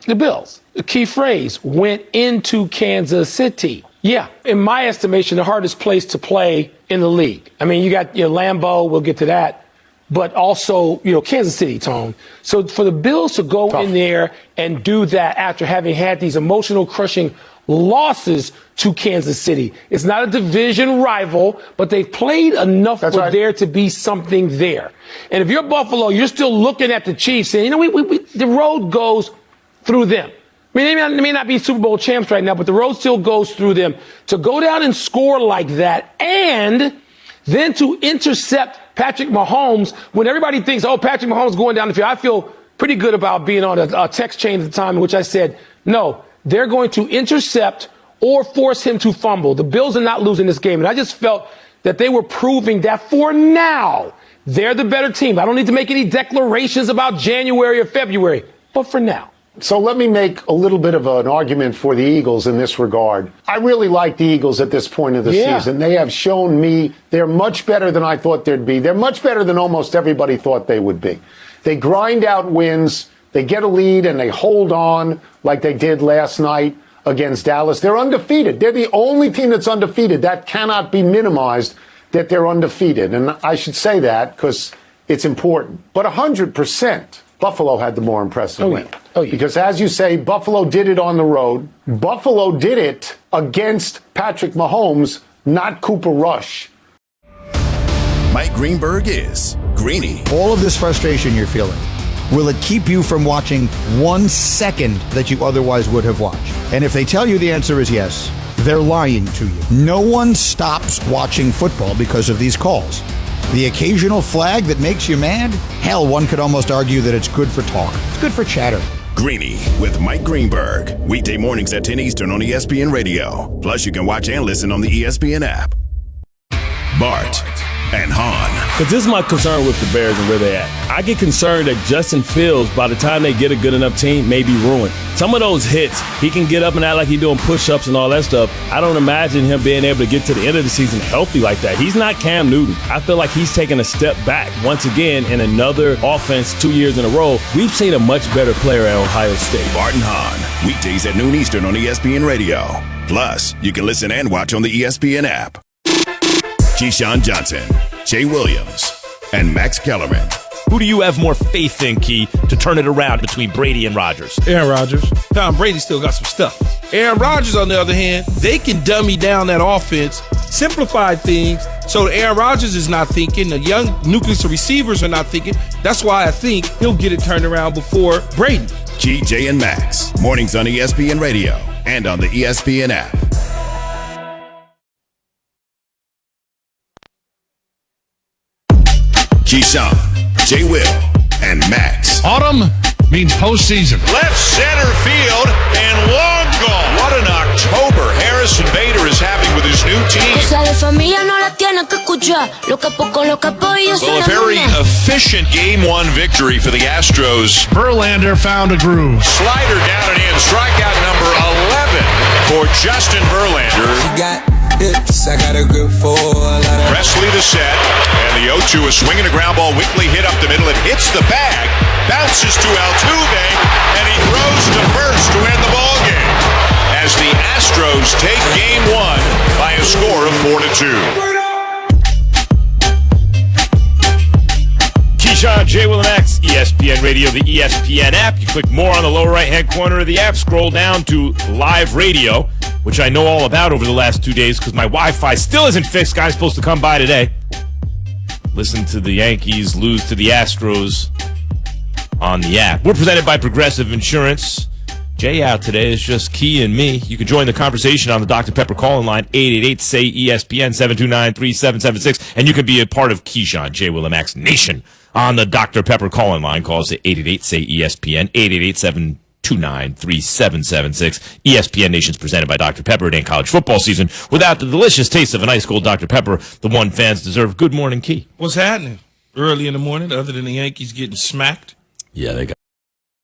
The Bills. The key phrase, went into Kansas City. Yeah, in my estimation, the hardest place to play in the league. I mean, you got Lambeau, we'll get to that, but also, Kansas City, Tone. So for the Bills to go in there and do that after having had these emotional crushing losses to Kansas City. It's not a division rival, but they've played enough for there to be something there. And if you're Buffalo, you're still looking at the Chiefs saying, the road goes through them. I mean, they may not be Super Bowl champs right now, but the road still goes through them. To go down and score like that and then to intercept Patrick Mahomes when everybody thinks, Patrick Mahomes going down the field. I feel pretty good about being on a text chain at the time in which I said, no, they're going to intercept or force him to fumble. The Bills are not losing this game. And I just felt that they were proving that for now, they're the better team. I don't need to make any declarations about January or February, but for now. So let me make a little bit of an argument for the Eagles in this regard. I really like the Eagles at this point of the season. They have shown me they're much better than I thought they'd be. They're much better than almost everybody thought they would be. They grind out wins. They get a lead and they hold on like they did last night against Dallas. They're undefeated. They're the only team that's undefeated. That cannot be minimized, that they're undefeated. And I should say that because it's important. But 100%. Buffalo had the more impressive win. Because as you say, Buffalo did it on the road. Buffalo did it against Patrick Mahomes, not Cooper Rush. Mike Greenberg is Greeny. All of this frustration you're feeling, will it keep you from watching 1 second that you otherwise would have watched? And if they tell you the answer is yes, they're lying to you. No one stops watching football because of these calls. The occasional flag that makes you mad? Hell, one could almost argue that it's good for talk. It's good for chatter. Greeny with Mike Greenberg. Weekday mornings at 10 Eastern on ESPN Radio. Plus, you can watch and listen on the ESPN app. Bart and Hahn. Because this is my concern with the Bears and where they're at. I get concerned that Justin Fields, by the time they get a good enough team, may be ruined. Some of those hits, he can get up and act like he's doing push-ups and all that stuff. I don't imagine him being able to get to the end of the season healthy like that. He's not Cam Newton. I feel like he's taking a step back once again in another offense 2 years in a row. We've seen a much better player at Ohio State. Bart and Hahn, weekdays at noon Eastern on ESPN Radio. Plus, you can listen and watch on the ESPN app. Keyshawn Johnson, Jay Williams, and Max Kellerman. Who do you have more faith in, Key, to turn it around between Brady and Rodgers? Aaron Rodgers. Tom Brady still got some stuff. Aaron Rodgers, on the other hand, they can dummy down that offense, simplify things, so Aaron Rodgers is not thinking, the young nucleus of receivers are not thinking. That's why I think he'll get it turned around before Brady. Key, Jay, and Max. Mornings on ESPN Radio and on the ESPN app. Keyshawn, Jay Will, and Max. Autumn means postseason. Left center field and long gone. What an October Harrison Bader is having with his new team. Well, a very efficient Game 1 victory for the Astros. Verlander found a groove. Slider down and in. Strikeout number 11 for Justin Verlander. I got a grip for Presley to set, and the 0-2 is swinging a ground ball. Winkley hit up the middle. It hits the bag, bounces to Altuve, and he throws to first to end the ball game. As the Astros take Game 1 by a score of 4-2. Keyshawn, Jay Will, and Max, ESPN Radio, the ESPN app. You click more on the lower right-hand corner of the app. Scroll down to Live Radio, which I know all about over the last 2 days because my Wi-Fi still isn't fixed. Guy's supposed to come by today. Listen to the Yankees lose to the Astros on the app. We're presented by Progressive Insurance. Jay out today. It's just Key and me. You can join the conversation on the Dr. Pepper call-in line, 888-SAY-ESPN, 729-3776, and you can be a part of Keyshawn, Jay Will, and Max Nation on the Dr. Pepper call-in line. Call us at 888-SAY-ESPN, 888-729-3776. ESPN Nation's presented by Dr. Pepper. It ain't college football season without the delicious taste of an ice cold Dr. Pepper, the one fans deserve. Good morning, Key. What's happening early in the morning other than the Yankees getting smacked? Yeah, they got